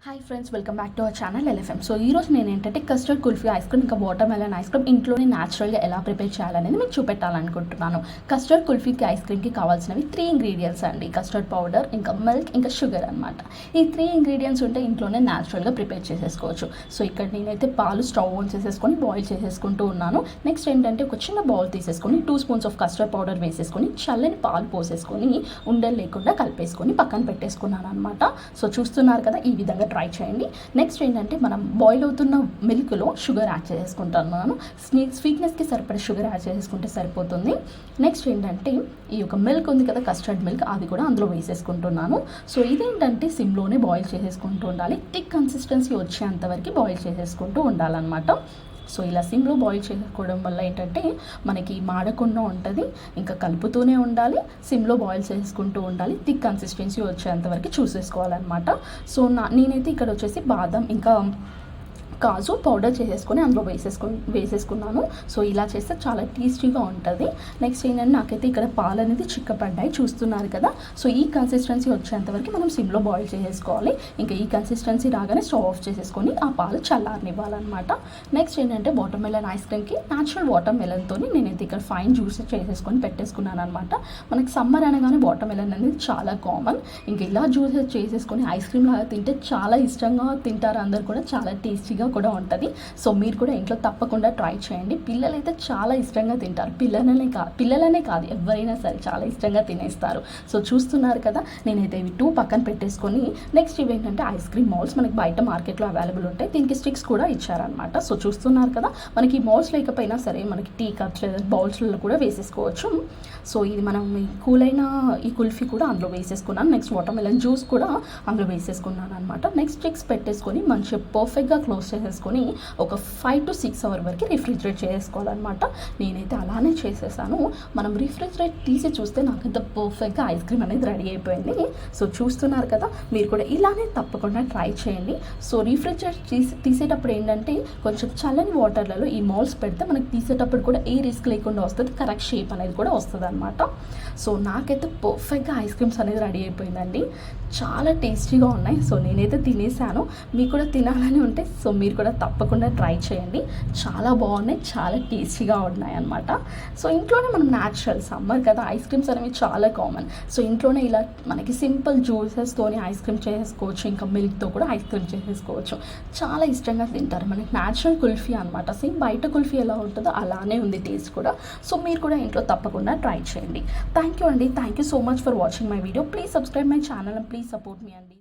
Hi friends, welcome back to our channel LFM. So ఈరోజు నేను ఏంటంటే కస్టర్డ్ కుల్ఫీ ఐస్ క్రీమ్ ఇంకా వాటర్ మెలన్ ఐస్ క్రీమ్ ఇంట్లోనే న్యాచురల్గా ఎలా ప్రిపేర్ చేయాలనేది మీకు చూపెట్టాలనుకుంటున్నాను. కస్టర్డ్ కుల్ఫీకి ఐస్ క్రీమ్కి కావాల్సినవి 3 ఇంగ్రీడియంట్స్ అండి. కస్టర్డ్ పౌడర్, ఇంకా మిల్క్, ఇంకా షుగర్ అనమాట. ఈ 3 ఇంగ్రీడియంట్స్ ఉంటే ఇంట్లోనే న్యాచురల్గా ప్రిపేర్ చేసేసుకోవచ్చు. సో ఇక్కడ నేనైతే పాలు స్టవ్ ఆన్ చేసేసుకొని బాయిల్ చేసేసుకుంటూ ఉన్నాను. నెక్స్ట్ ఏంటంటే ఒక చిన్న బౌల్ తీసేసుకొని 2 స్పూన్స్ ఆఫ్ కస్టర్డ్ పౌడర్ వేసేసుకొని చల్లని పాలు పోసేసుకొని ఉండలు లేకుండా కలిపేసుకొని పక్కన పెట్టేసుకున్నాను అనమాట. సో చూస్తున్నారు కదా, ఈ విధంగా ట్రై చేయండి. నెక్స్ట్ ఏంటంటే మనం బాయిల్ అవుతున్న మిల్క్లో షుగర్ యాడ్ చేసుకుంటున్నాను. స్వీట్నెస్కి సరిపడే షుగర్ యాడ్ చేసుకుంటే సరిపోతుంది. నెక్స్ట్ ఏంటంటే ఈ యొక్క మిల్క్ ఉంది కదా, కస్టర్డ్ మిల్క్, అది కూడా అందులో వేసేసుకుంటున్నాను. సో ఇదేంటంటే సిమ్లోనే బాయిల్ చేసేసుకుంటూ ఉండాలి. థిక్ కన్సిస్టెన్సీ వచ్చేంతవరకు బాయిల్ చేసేసుకుంటూ ఉండాలన్నమాట. సో ఇలా సిమ్లో బాయిల్ చేసుకోవడం వల్ల ఏంటంటే మనకి మాడకుండా ఉంటుంది. ఇంకా కలుపుతూనే ఉండాలి, సిమ్లో బాయిల్ చేసుకుంటూ ఉండాలి. థిక్ కన్సిస్టెన్సీ వచ్చేంతవరకు చూసేసుకోవాలన్నమాట. సో నేనైతే ఇక్కడ వచ్చేసి బాదం ఇంకా కాజు పౌడర్ చేసేసుకొని అందులో వేసేసుకున్నాను. సో ఇలా చేస్తే చాలా టేస్టీగా ఉంటుంది. నెక్స్ట్ ఏంటంటే నాకైతే ఇక్కడ పాలు అనేది చిక్కపడ్డాయి, చూస్తున్నారు కదా. సో ఈ కన్సిస్టెన్సీ వచ్చేంతవరకు మనం సిమ్లో బాయిల్ చేసేసుకోవాలి. ఇంకా ఈ కన్సిస్టెన్సీ రాగానే స్టవ్ ఆఫ్ చేసేసుకొని ఆ పాలు చల్లారనివ్వాలన్నమాట. నెక్స్ట్ ఏంటంటే వాటర్ మెలన్ ఐస్ క్రీమ్కి న్యాచురల్ వాటర్ మెలన్తో నేనైతే ఇక్కడ ఫైన్ జ్యూస్ చేసేసుకొని పెట్టేసుకున్నాను అనమాట. మనకి సమ్మర్ అనగానే వాటర్ మెలన్ అనేది చాలా కామన్. ఇంకా ఇలా జ్యూసెస్ చేసేసుకొని ఐస్ క్రీమ్ లాగా తింటే చాలా ఇష్టంగా తింటారు అందరు కూడా, చాలా టేస్టీగా కూడా ఉంటుంది. సో మీరు కూడా ఇంట్లో తప్పకుండా ట్రై చేయండి. పిల్లలు అయితే చాలా ఇష్టంగా తింటారు. పిల్లలనే కాదు ఎవరైనా సరే చాలా ఇష్టంగా తినేస్తారు. సో చూస్తున్నారు కదా, నేనైతే ఇవి 2 పక్కన పెట్టేసుకొని నెక్స్ట్ ఇవేంటంటే ఐస్ క్రీమ్ మౌల్స్ మనకి బయట మార్కెట్లో అవైలబుల్ ఉంటాయి. దీనికి స్టిక్స్ కూడా ఇచ్చారనమాట. సో చూస్తున్నారు కదా, మనకి మౌల్స్ లేకపోయినా సరే మనకి టీ కప్స్ లేదా బౌల్స్లో కూడా వేసేసుకోవచ్చు. సో ఇది మనం కూల్ అయిన ఈ కుల్ఫీ కూడా అందులో వేసేసుకున్నాను. నెక్స్ట్ వాటర్ మెలన్ జ్యూస్ కూడా అందులో వేసేసుకున్నాను అనమాట. నెక్స్ట్ స్టిక్స్ పెట్టేసుకొని మంచిగా పర్ఫెక్ట్గా క్లోజ్ చేసేసుకొని ఒక 5 to 6 అవర్స్ వరకు రిఫ్రిజిరేట్ చేసుకోవాలన్నమాట. నేనైతే అలానే చేసేసాను. మనం రిఫ్రిజిరేట్ తీసి చూస్తే నాకైతే పర్ఫెక్ట్గా ఐస్ క్రీమ్ అనేది రెడీ అయిపోయింది. సో చూస్తున్నారు కదా, మీరు కూడా ఇలానే తప్పకుండా ట్రై చేయండి. సో రిఫ్రిజిరేట్ తీసేటప్పుడు ఏంటంటే కొంచెం చల్లని వాటర్లలో ఈ మౌల్స్ పెడితే మనకి తీసేటప్పుడు కూడా ఏ రిస్క్ లేకుండా వస్తుంది, కరెక్ట్ షేప్ అనేది కూడా వస్తుంది అనమాట. సో నాకైతే పర్ఫెక్ట్గా ఐస్ క్రీమ్స్ అనేది రెడీ అయిపోయిందండి. చాలా టేస్టీగా ఉన్నాయి. సో నేనైతే తినేసాను. మీకు కూడా తినాలని ఉంటే సో మీరు కూడా తప్పకుండా ట్రై చేయండి. చాలా బాగున్నాయి, చాలా టేస్టీగా ఉన్నాయి అనమాట. సో ఇంట్లోనే మనం న్యాచురల్ సమ్మర్ కదా, ఐస్ క్రీమ్స్ అనేవి చాలా కామన్. సో ఇంట్లోనే ఇలా మనకి సింపుల్ జ్యూసెస్తోని ఐస్ క్రీమ్ చేసుకోవచ్చు. ఇంకా మిల్క్తో కూడా ఐస్ క్రీమ్ చేసేసుకోవచ్చు. చాలా ఇష్టంగా తింటారు. మనకి న్యాచురల్ కుల్ఫీ అనమాట. సేమ్ బయట కుల్ఫీ ఎలా ఉంటుందో అలానే ఉంది టేస్ట్ కూడా. సో మీరు కూడా ఇంట్లో తప్పకుండా ట్రై చేయండి. థ్యాంక్ యూ అండి. Thank you so much for watching my video. Please subscribe my channel and please support మీ అండి.